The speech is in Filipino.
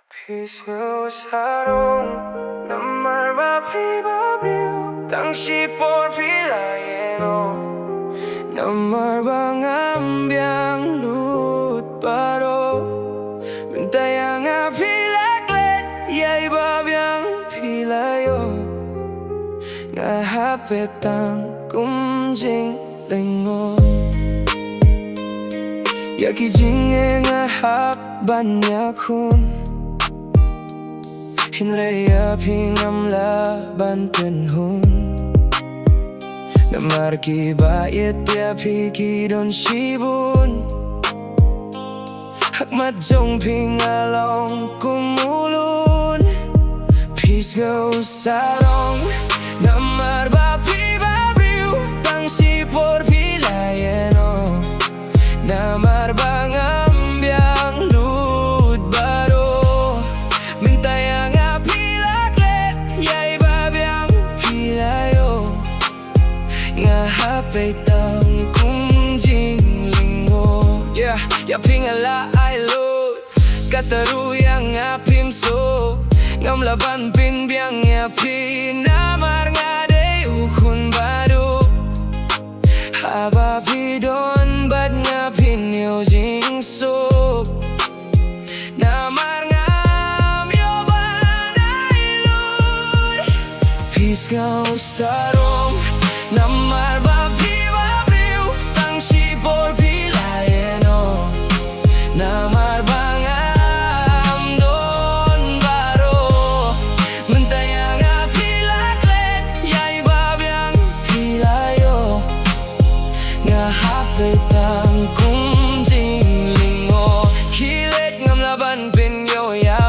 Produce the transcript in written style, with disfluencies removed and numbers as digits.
Pisngu sarong Namar mapibabiw Tang sipor pilayeno Namar bang ambyang lut paro Bentayang apilaklet Yay babyang pilayo Ngahapit ang kumjing lengo Yaki jinge ngahap banyakun Hinraya pingam laban penhun Namar ki bayet ya piki don shibun Hakmat jong pingalong kumulun Pisgaw sarong Namar bapi babriu Tang sipor pilayeno Namar bangam biang lud baro Mintayang apilaklet Yay babyang pilayo Ngahapay tang kumjing lingo Yeah, ya pingala ay lud Kataruyang apimso Ngam laban pinbiang ya pinamar ngade ukun baru Haba pidon bad nga pinyo jingso Namar ngam yoban ay lud Pisgaw sarong Namar bapi babriu Tang sipor pilayeno Namar bangam don baro Mentayang apilaklet Yay babyang pilayo Ngahapit ang kumjing lingo Kilit ngam laban pinyo ya